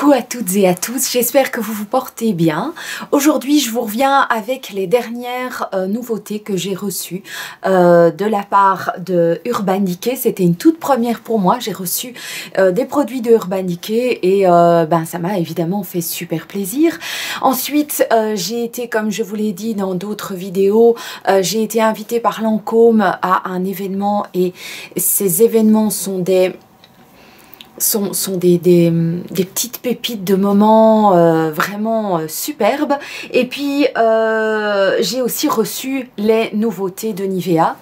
Coucou à toutes et à tous, j'espère que vous vous portez bien. Aujourd'hui, je vous reviens avec les dernières nouveautés que j'ai reçues de la part de Urban Decay. C'était une toute première pour moi. J'ai reçu des produits de Urban Decay et ça m'a évidemment fait super plaisir. Ensuite, j'ai été, comme je vous l'ai dit dans d'autres vidéos, j'ai été invitée par Lancôme à un événement et ces événements sont des petites pépites de moments vraiment superbes. Et puis j'ai aussi reçu les nouveautés de Nivea,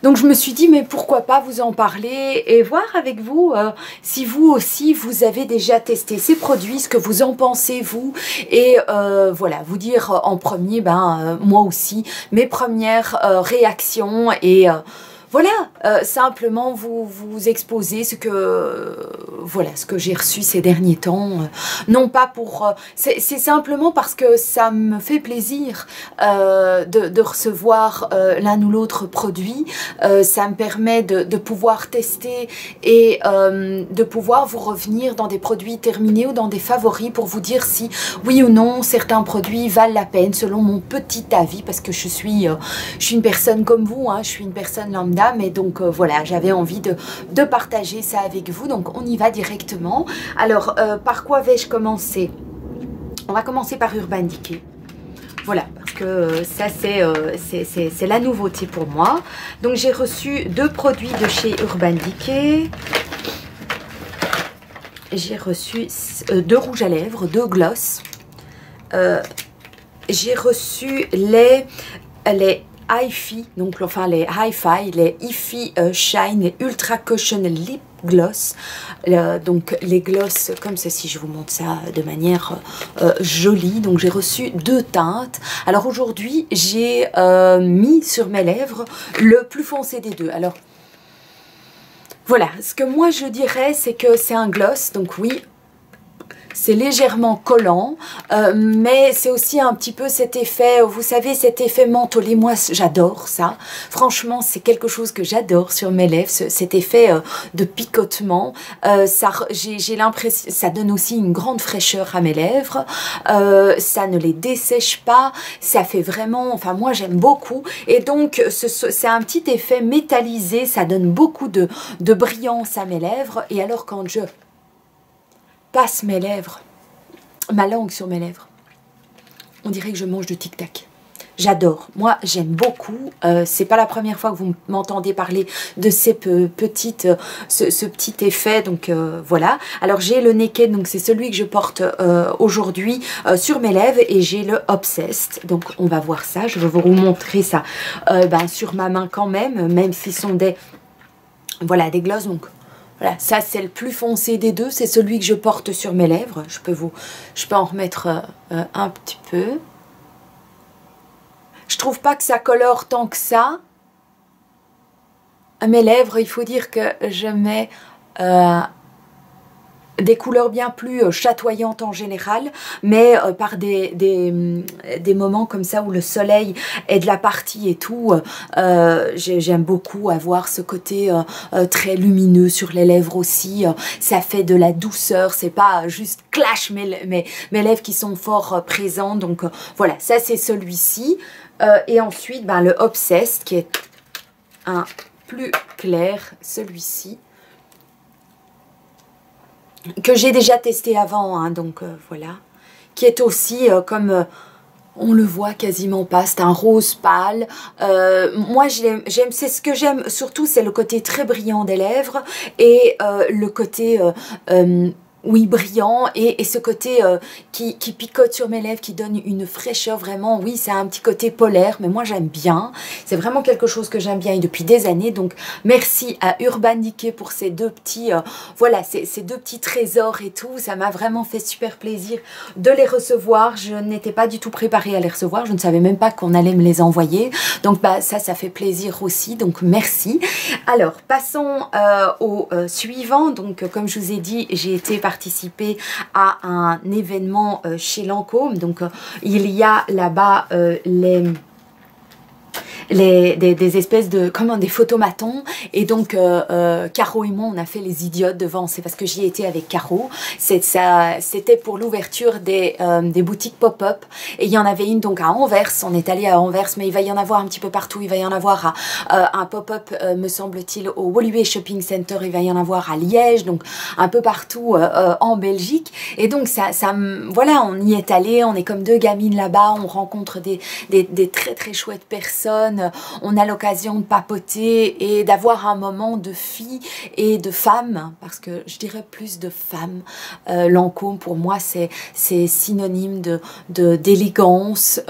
donc je me suis dit mais pourquoi pas vous en parler et voir avec vous si vous aussi vous avez déjà testé ces produits, ce que vous en pensez vous, et voilà, vous dire en premier moi aussi mes premières réactions et voilà, simplement vous exposer ce que j'ai reçu ces derniers temps. Non pas pour... c'est simplement parce que ça me fait plaisir de recevoir l'un ou l'autre produit. Ça me permet de pouvoir tester et de pouvoir vous revenir dans des produits terminés ou dans des favoris pour vous dire si oui ou non certains produits valent la peine selon mon petit avis, parce que je suis une personne comme vous, hein, je suis une personne lambda. Mais donc voilà, j'avais envie de partager ça avec vous, donc on y va directement. Alors par quoi vais-je commencer? On va commencer par Urban Decay. Voilà, parce que ça c'est la nouveauté pour moi. Donc j'ai reçu deux produits de chez Urban Decay. J'ai reçu deux rouges à lèvres, deux gloss. J'ai reçu les Hi-Fi, donc enfin les Hi-Fi, les Hi-Fi Shine, les Ultra Cushion Lip Gloss. Donc les gloss comme ceci, je vous montre ça de manière jolie. Donc j'ai reçu deux teintes. Alors aujourd'hui j'ai mis sur mes lèvres le plus foncé des deux. Alors voilà, ce que moi je dirais c'est que c'est un gloss, donc oui, c'est légèrement collant, mais c'est aussi un petit peu cet effet, vous savez, cet effet mentholé. Moi, j'adore ça. Franchement, c'est quelque chose que j'adore sur mes lèvres, cet effet de picotement. J'ai l'impression, ça donne aussi une grande fraîcheur à mes lèvres. Ça ne les dessèche pas. Ça fait vraiment, enfin moi j'aime beaucoup. Et donc, c'est un petit effet métallisé. Ça donne beaucoup de brillance à mes lèvres. Et alors quand je passe mes lèvres, ma langue sur mes lèvres, on dirait que je mange du tic-tac. J'adore, moi j'aime beaucoup. C'est pas la première fois que vous m'entendez parler de ces petites, ce petit effet, donc voilà. Alors j'ai le Naked, donc c'est celui que je porte aujourd'hui sur mes lèvres, et j'ai le Obsessed, donc on va voir ça. Je vais vous montrer ça sur ma main quand même si ce sont des gloss. Donc voilà, ça c'est le plus foncé des deux, c'est celui que je porte sur mes lèvres. Je peux en remettre un petit peu. Je trouve pas que ça colore tant que ça. À mes lèvres, il faut dire que je mets des couleurs bien plus chatoyantes en général, mais par des moments comme ça où le soleil est de la partie et tout, j'aime beaucoup avoir ce côté très lumineux sur les lèvres aussi. Ça fait de la douceur, c'est pas juste clash mes lèvres qui sont fort présentes. Donc voilà, ça c'est celui-ci. Et ensuite le Obsessed qui est un plus clair, celui-ci, que j'ai déjà testé avant, hein, donc voilà, qui est aussi comme on le voit quasiment pas, c'est un rose pâle. Moi j'aime, c'est ce que j'aime surtout, c'est le côté très brillant des lèvres et le côté oui, brillant, et ce côté qui picote sur mes lèvres, qui donne une fraîcheur vraiment. Oui, c'est un petit côté polaire, mais moi j'aime bien. C'est vraiment quelque chose que j'aime bien et depuis des années. Donc merci à Urban Decay pour ces deux petits, voilà, ces deux petits trésors et tout. Ça m'a vraiment fait super plaisir de les recevoir. Je n'étais pas du tout préparée à les recevoir. Je ne savais même pas qu'on allait me les envoyer. Donc ça fait plaisir aussi. Donc merci. Alors passons au suivant. Donc comme je vous ai dit, j'ai été participer à un événement chez Lancôme. Donc il y a là-bas des espèces de, comment, des photomatons. Et donc Caro et moi on a fait les idiotes devant, c'est parce que j'y étais avec Caro, c'était pour l'ouverture des boutiques pop-up, et il y en avait une donc à Anvers, on est allé à Anvers, mais il va y en avoir un petit peu partout, il va y en avoir à un pop-up me semble-t-il au Woluwe Shopping Center, il va y en avoir à Liège, donc un peu partout en Belgique. Et donc voilà, on y est allé, on est comme deux gamines là-bas, on rencontre des très très chouettes personnes, on a l'occasion de papoter et d'avoir un moment de filles et de femmes, parce que je dirais plus de femmes. Lancôme pour moi c'est synonyme d'élégance,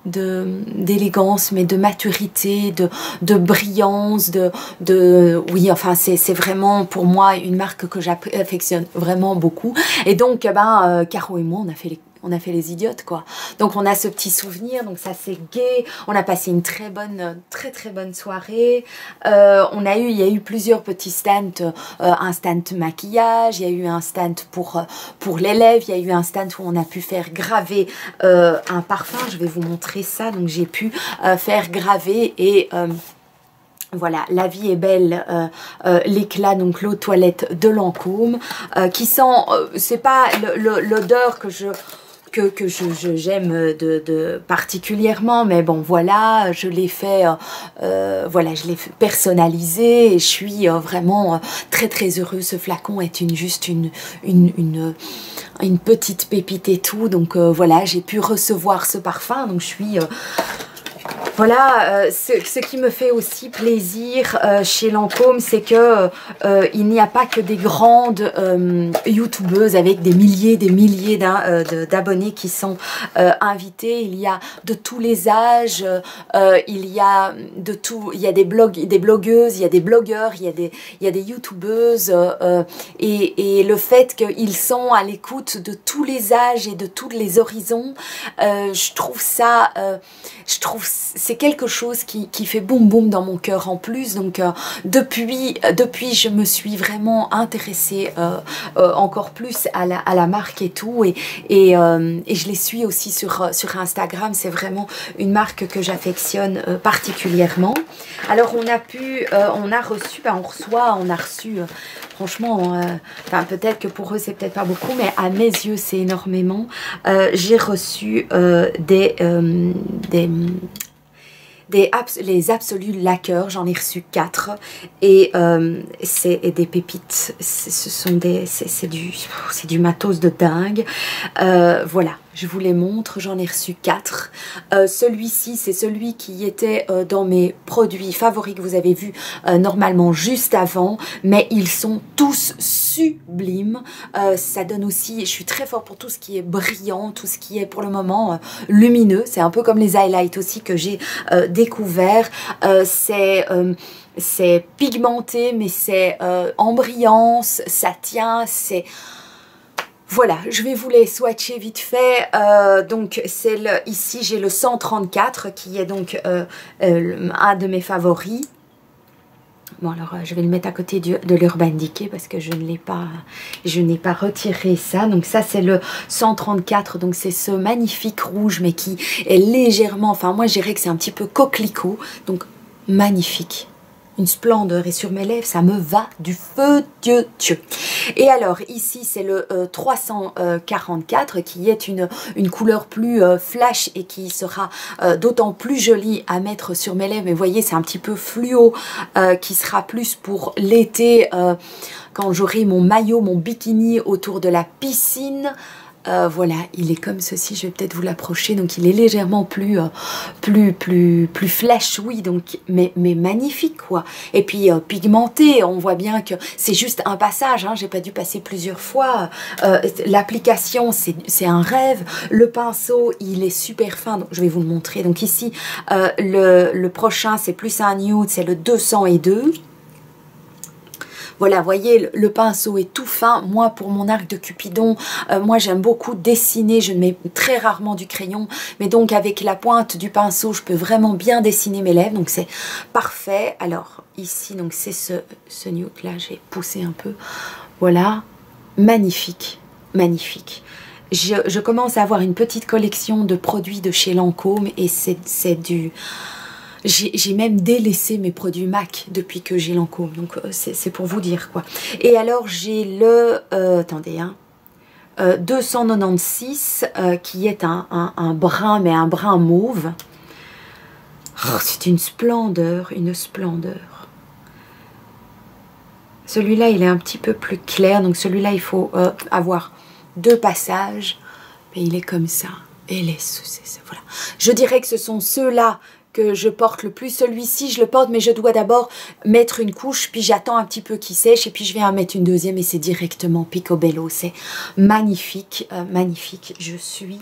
d'élégance, mais de maturité, de brillance, oui, enfin c'est vraiment pour moi une marque que j'affectionne vraiment beaucoup. Et donc Caro et moi on a fait les idiotes, quoi. Donc on a ce petit souvenir, donc ça c'est gai. On a passé une très bonne soirée. Il y a eu plusieurs petits stands, un stand maquillage, il y a eu un stand pour l'élève, il y a eu un stand où on a pu faire graver un parfum. Je vais vous montrer ça. Donc j'ai pu faire graver et voilà, la vie est belle, l'éclat, donc l'eau de toilette de Lancôme, qui sent, c'est pas l'odeur que j'aime particulièrement, mais bon voilà, je l'ai fait, voilà, je l'ai personnalisé et je suis vraiment très très heureuse. Ce flacon est juste une petite pépite et tout, donc voilà, j'ai pu recevoir ce parfum, donc je suis voilà, ce qui me fait aussi plaisir chez Lancôme, c'est que il n'y a pas que des grandes youtubeuses avec des milliers d'abonnés qui sont invités. Il y a de tous les âges, il y a de tout, il y a des blogueuses, il y a des blogueurs, il y a des youtubeuses, et le fait qu'ils sont à l'écoute de tous les âges et de tous les horizons, je trouve ça, c'est quelque chose qui fait boum boum dans mon cœur en plus. Donc depuis je me suis vraiment intéressée encore plus à la marque et tout, et je les suis aussi sur Instagram. C'est vraiment une marque que j'affectionne particulièrement. Alors on a reçu franchement, enfin peut-être que pour eux c'est peut-être pas beaucoup, mais à mes yeux c'est énormément. J'ai reçu les Absolus Laqueurs, j'en ai reçu 4, et c'est des pépites, c'est du matos de dingue. Voilà, je vous les montre, j'en ai reçu 4. Celui-ci, c'est celui qui était dans mes produits favoris que vous avez vu normalement juste avant, mais ils sont tous sublimes. Ça donne aussi, je suis très fort pour tout ce qui est brillant, tout ce qui est pour le moment lumineux. C'est un peu comme les highlights aussi que j'ai découvert. C'est pigmenté, mais c'est en brillance, ça tient, c'est... Voilà, je vais vous les swatcher vite fait. Donc ici j'ai le 134 qui est donc un de mes favoris. Bon alors je vais le mettre à côté de l'Urban Decay parce que je n'ai pas retiré ça. Donc ça c'est le 134, donc c'est ce magnifique rouge mais qui est légèrement, enfin moi je dirais que c'est un petit peu coquelicot, donc magnifique. Une splendeur, et sur mes lèvres ça me va du feu Dieu. Et alors ici c'est le 344 qui est une couleur plus flash et qui sera d'autant plus jolie à mettre sur mes lèvres. Mais vous voyez c'est un petit peu fluo, qui sera plus pour l'été, quand j'aurai mon maillot, mon bikini autour de la piscine. Voilà, il est comme ceci, je vais peut-être vous l'approcher, donc il est légèrement plus flash, oui, donc, mais magnifique quoi. Et puis pigmenté, on voit bien que c'est juste un passage, hein, j'ai pas dû passer plusieurs fois. L'application c'est un rêve, le pinceau il est super fin, donc je vais vous le montrer. Donc ici le prochain c'est plus un nude, c'est le 202. Voilà, vous voyez, le pinceau est tout fin. Moi, pour mon arc de Cupidon, moi j'aime beaucoup dessiner. Je mets très rarement du crayon. Mais donc avec la pointe du pinceau, je peux vraiment bien dessiner mes lèvres. Donc c'est parfait. Alors ici, donc c'est ce nude là. J'ai poussé un peu. Voilà, magnifique, magnifique. je commence à avoir une petite collection de produits de chez Lancôme et c'est du... J'ai même délaissé mes produits MAC depuis que j'ai Lancôme, donc c'est pour vous dire quoi. Et alors j'ai le... attendez, hein. 296 qui est un brun, mais un brun mauve. Oh, c'est une splendeur, une splendeur. Celui-là, il est un petit peu plus clair, donc celui-là, il faut avoir 2 passages. Mais il est comme ça. Et voilà. Je dirais que ce sont ceux-là que je porte le plus. Celui-ci, je le porte, mais je dois d'abord mettre une couche, puis j'attends un petit peu qu'il sèche, et puis je viens en mettre une deuxième, et c'est directement Picobello. C'est magnifique, magnifique. Je suis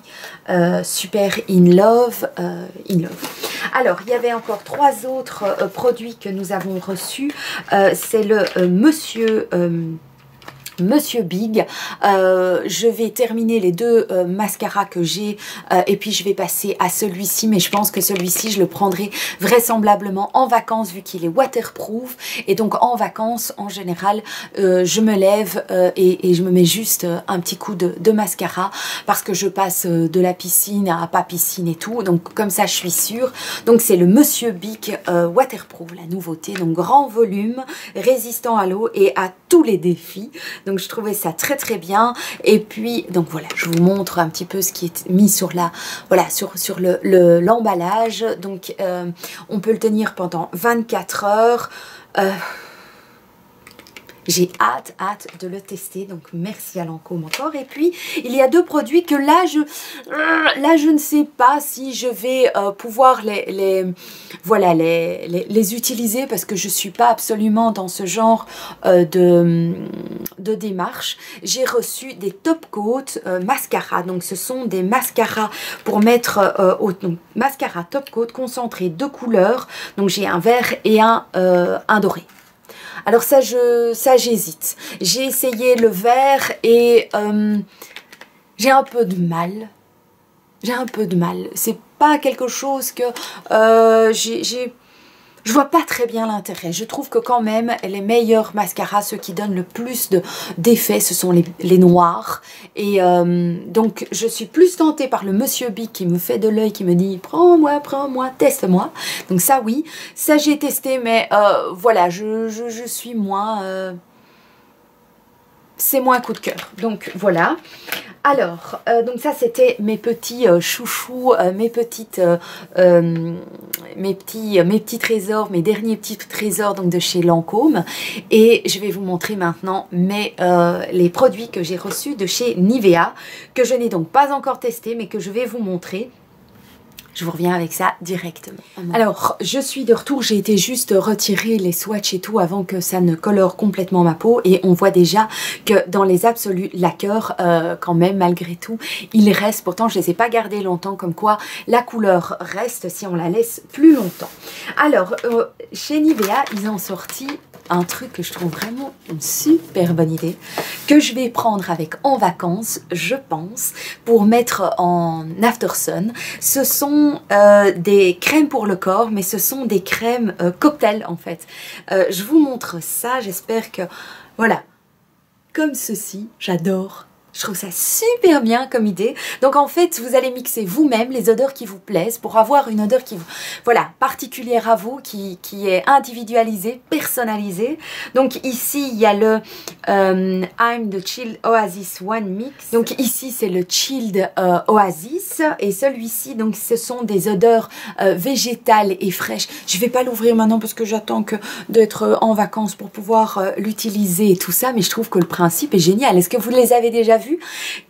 super in love, Alors, il y avait encore 3 autres produits que nous avons reçus. C'est le Monsieur Big. Je vais terminer les 2 mascaras que j'ai et puis je vais passer à celui-ci, mais je pense que celui-ci je le prendrai vraisemblablement en vacances vu qu'il est waterproof, et donc en vacances en général je me lève et je me mets juste un petit coup de mascara parce que je passe de la piscine à pas piscine et tout, donc comme ça je suis sûre. Donc c'est le Monsieur Big waterproof, la nouveauté, donc grand volume, résistant à l'eau et à tous les défis. Donc je trouvais ça très très bien. Et puis donc voilà, je vous montre un petit peu ce qui est mis sur la, voilà, sur l'emballage. Donc on peut le tenir pendant 24 heures. J'ai hâte de le tester, donc merci à Lancôme encore. Et puis, il y a 2 produits que là, je ne sais pas si je vais pouvoir les utiliser parce que je ne suis pas absolument dans ce genre de démarche. J'ai reçu des top coat mascara, donc ce sont des mascaras pour mettre donc mascara top coat concentré 2 couleurs, donc j'ai un vert et un doré. Alors ça j'hésite. J'ai essayé le vert et j'ai un peu de mal. J'ai un peu de mal. C'est pas quelque chose que je vois pas très bien l'intérêt. Je trouve que quand même, les meilleurs mascaras, ceux qui donnent le plus d'effet, ce sont les noirs. Et donc, je suis plus tentée par le Monsieur Big qui me fait de l'œil, qui me dit « Prends-moi, teste-moi ». Donc ça, oui. Ça, j'ai testé, mais voilà, je suis moins... c'est moins coup de cœur. Donc, voilà. Alors, donc ça c'était mes petits chouchous, mes petits trésors, mes derniers petits trésors donc de chez Lancôme. Et je vais vous montrer maintenant les produits que j'ai reçus de chez Nivea, que je n'ai donc pas encore testé, mais que je vais vous montrer. Je vous reviens avec ça directement. Alors, je suis de retour. J'ai été juste retirer les swatchs et tout avant que ça ne colore complètement ma peau. Et on voit déjà que dans les absolus lacqueurs, quand même, malgré tout, il reste. Pourtant, je ne les ai pas gardés longtemps. Comme quoi, la couleur reste si on la laisse plus longtemps. Alors, chez Nivea, ils ont sorti un truc que je trouve vraiment une super bonne idée, que je vais prendre avec en vacances, je pense, pour mettre en after sun. Ce sont des crèmes pour le corps, mais ce sont des crèmes cocktail en fait. Je vous montre ça, j'espère que... Voilà, comme ceci, j'adore. Je trouve ça super bien comme idée. Donc en fait, vous allez mixer vous-même les odeurs qui vous plaisent pour avoir une odeur qui vous, voilà, particulière à vous, qui est individualisée, personnalisée. Donc ici, il y a le I'm the Chilled Oasis One Mix. Donc ici, c'est le Chilled Oasis. Et celui-ci, donc ce sont des odeurs végétales et fraîches. Je ne vais pas l'ouvrir maintenant parce que j'attends d'être en vacances pour pouvoir l'utiliser et tout ça. Mais je trouve que le principe est génial. Est-ce que vous les avez déjà vus?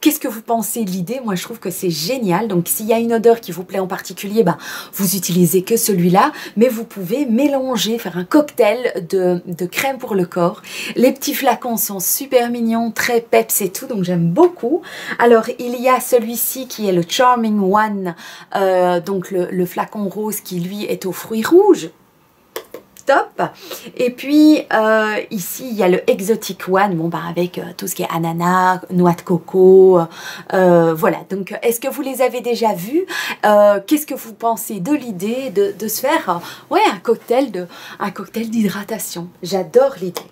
Qu'est-ce que vous pensez de l'idée? Moi je trouve que c'est génial. Donc s'il y a une odeur qui vous plaît en particulier, ben, vous utilisez que celui-là, mais vous pouvez mélanger, faire un cocktail de crème pour le corps. Les petits flacons sont super mignons, très peps et tout, donc j'aime beaucoup. Alors il y a celui-ci qui est le Charming One, donc le flacon rose qui lui est aux fruits rouges. Top. Et puis ici il y a le Exotic One, bon bah avec tout ce qui est ananas, noix de coco, voilà. Donc est-ce que vous les avez déjà vus? Qu'est-ce que vous pensez de l'idée de se faire ouais, un cocktail d'hydratation? J'adore l'idée.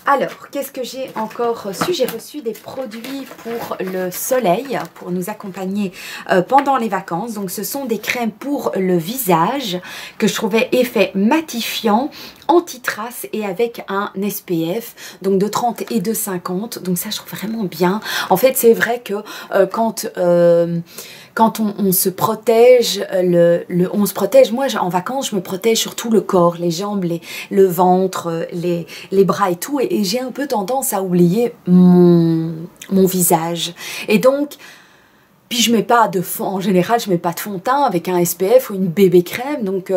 Alors, qu'est-ce que j'ai encore reçu? J'ai reçu des produits pour le soleil, pour nous accompagner pendant les vacances. Donc, ce sont des crèmes pour le visage que je trouvais effet matifiant, anti-trace et avec un SPF donc de 30 et de 50. Donc ça, je trouve vraiment bien. En fait, c'est vrai que quand on se protège, on se protège, moi en vacances je me protège surtout le corps, les jambes, le ventre, les bras et tout, et j'ai un peu tendance à oublier mon visage. Et donc, puis je mets pas de fond, en général je mets pas de fond de teint avec un SPF ou une bébé crème, donc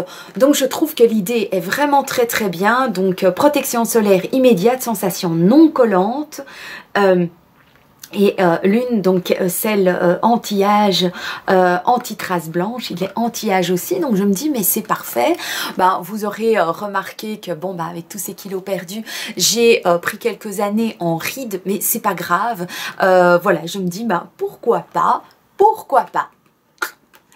je trouve que l'idée est vraiment très très bien. Donc protection solaire immédiate, sensation non collante. Et l'une, donc celle anti-âge, anti-trace blanche, il est anti-âge aussi, donc je me dis mais c'est parfait. Ben, vous aurez remarqué que bon, ben, avec tous ces kilos perdus, j'ai pris quelques années en rides, mais c'est pas grave. Voilà, je me dis ben, pourquoi pas, pourquoi pas.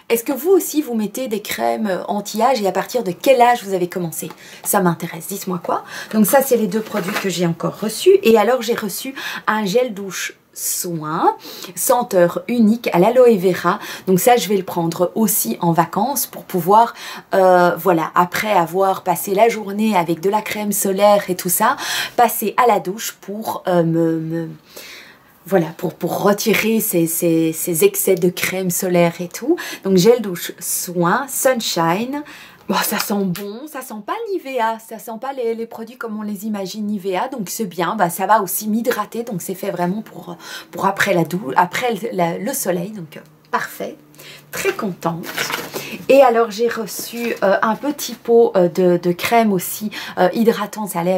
Est-ce que vous aussi vous mettez des crèmes anti-âge et à partir de quel âge vous avez commencé? Ça m'intéresse, dites-moi quoi. Donc ça c'est les deux produits que j'ai encore reçus. Et alors j'ai reçu un gel douche soin, senteur unique à l'aloe vera. Donc ça je vais le prendre aussi en vacances pour pouvoir, voilà, après avoir passé la journée avec de la crème solaire et tout ça, passer à la douche pour voilà, pour retirer ces excès de crème solaire et tout. Donc gel douche soin, sunshine. Bon, ça sent bon, ça sent pas Nivea, ça sent pas les produits comme on les imagine Nivea, donc c'est bien, bah, ça va aussi m'hydrater, donc c'est fait vraiment pour après la douche, après le soleil, donc parfait, très contente. Et alors j'ai reçu un petit pot de crème aussi hydratante, ça allait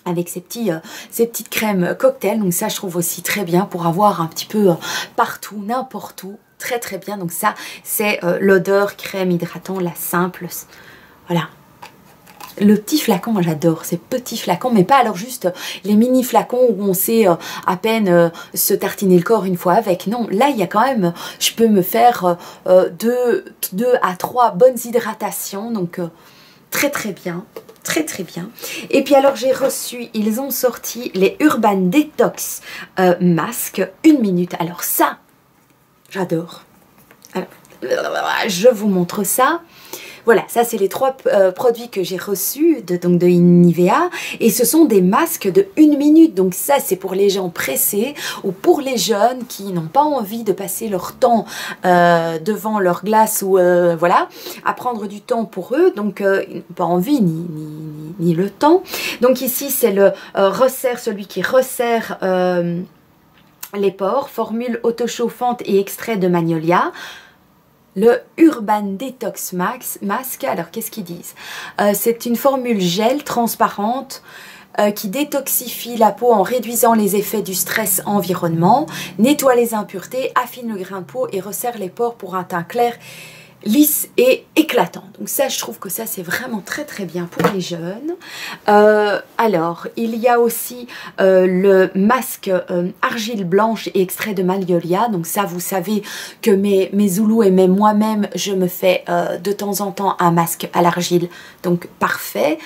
avec ces petites crèmes cocktail, donc ça je trouve aussi très bien pour avoir un petit peu partout, n'importe où, très très bien. Donc ça c'est l'odeur crème hydratant, la simple, voilà. Le petit flacon, moi j'adore ces petits flacons, mais pas alors juste les mini flacons où on sait à peine se tartiner le corps une fois avec. Non, là il y a quand même, je peux me faire 2 à 3 bonnes hydratations, donc très très bien. Très très bien. Et puis alors j'ai reçu, ils ont sorti les Urban Detox masques 1 minute. Alors ça, j'adore. Alors, je vous montre ça. Voilà, ça c'est les 3 produits que j'ai reçus de Nivea, et ce sont des masques de 1 minute. Donc ça c'est pour les gens pressés ou pour les jeunes qui n'ont pas envie de passer leur temps devant leur glace ou voilà, à prendre du temps pour eux, donc pas envie ni le temps. Donc ici c'est le resserre, celui qui resserre les pores, formule autochauffante et extrait de magnolia. Le Urban Detox Mask, alors qu'est-ce qu'ils disent? C'est une formule gel transparente qui détoxifie la peau en réduisant les effets du stress environnement, nettoie les impuretés, affine le grain de peau et resserre les pores pour un teint clair, lisse et éclatant. Donc ça, je trouve que ça c'est vraiment très très bien pour les jeunes. Alors il y a aussi le masque argile blanche et extrait de magnolia. Donc ça, vous savez que mes Zoulous et même moi-même, je me fais de temps en temps un masque à l'argile, donc parfait.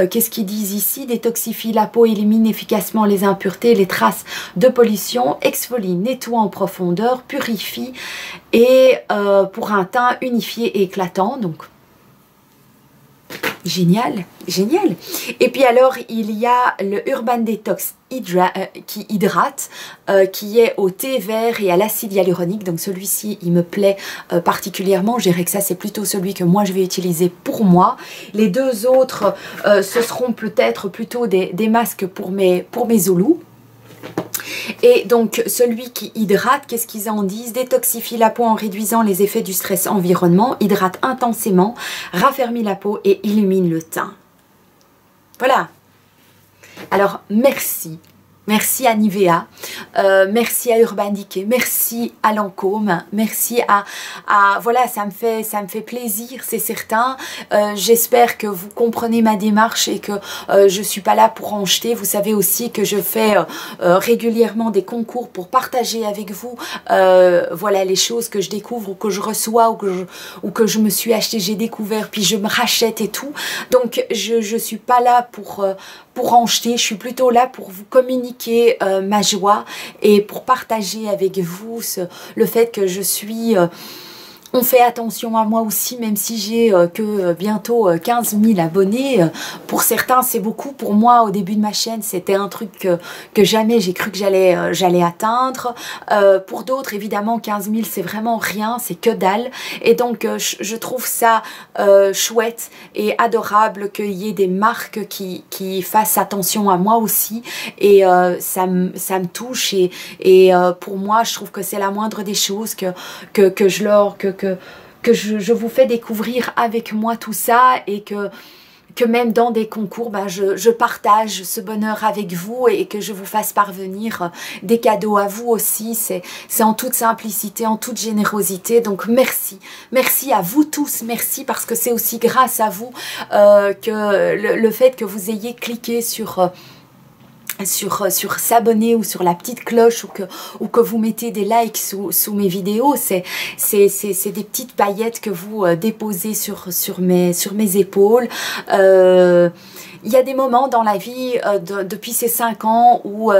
Qu'est-ce qu'ils disent ici? Détoxifie la peau, élimine efficacement les impuretés, les traces de pollution, exfolie, nettoie en profondeur, purifie et pour un teint unifié et éclatant. Donc génial, génial. Et puis alors il y a le Urban Detox qui hydrate, qui est au thé vert et à l'acide hyaluronique. Donc celui-ci il me plaît particulièrement. Je dirais que ça c'est plutôt celui que moi je vais utiliser pour moi. Les 2 autres ce seront peut-être plutôt des masques pour mes Zoulous. Et donc celui qui hydrate, qu'est-ce qu'ils en disent? Détoxifie la peau en réduisant les effets du stress environnement, hydrate intensément, raffermit la peau et illumine le teint. Voilà. Alors merci Merci à Nivea, merci à Urban Decay, merci à Lancôme, merci voilà, ça me fait plaisir, c'est certain. J'espère que vous comprenez ma démarche et que je suis pas là pour en jeter. Vous savez aussi que je fais régulièrement des concours pour partager avec vous voilà les choses que je découvre ou que je reçois ou que je me suis acheté, j'ai découvert puis je me rachète et tout. Donc je suis pas là pour en jeter, je suis plutôt là pour vous communiquer ma joie et pour partager avec vous le fait que je suis... on fait attention à moi aussi, même si j'ai que bientôt 15 000 abonnés. Pour certains, c'est beaucoup. Pour moi, au début de ma chaîne, c'était un truc que jamais j'ai cru que j'allais atteindre. Pour d'autres, évidemment, 15 000, c'est vraiment rien, c'est que dalle. Et donc, je trouve ça chouette et adorable qu'il y ait des marques qui fassent attention à moi aussi. Et ça me touche. Et pour moi, je trouve que c'est la moindre des choses que je vous fais découvrir avec moi tout ça et que même dans des concours, ben je partage ce bonheur avec vous et que je vous fasse parvenir des cadeaux à vous aussi. C'est en toute simplicité, en toute générosité. Donc merci. Merci à vous tous. Merci parce que c'est aussi grâce à vous que le fait que vous ayez cliqué sur s'abonner ou sur la petite cloche ou que vous mettez des likes sous mes vidéos, c'est des petites paillettes que vous déposez sur mes épaules. Il y a des moments dans la vie depuis ces 5 ans où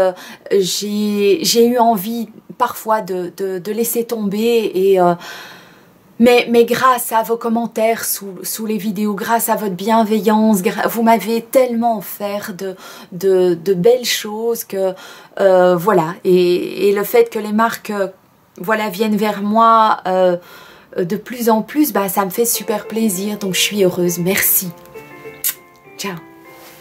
j'ai eu envie parfois de laisser tomber et mais grâce à vos commentaires sous les vidéos, grâce à votre bienveillance, vous m'avez tellement offert de belles choses que voilà. Et le fait que les marques voilà, viennent vers moi de plus en plus, bah, ça me fait super plaisir. Donc je suis heureuse. Merci. Ciao.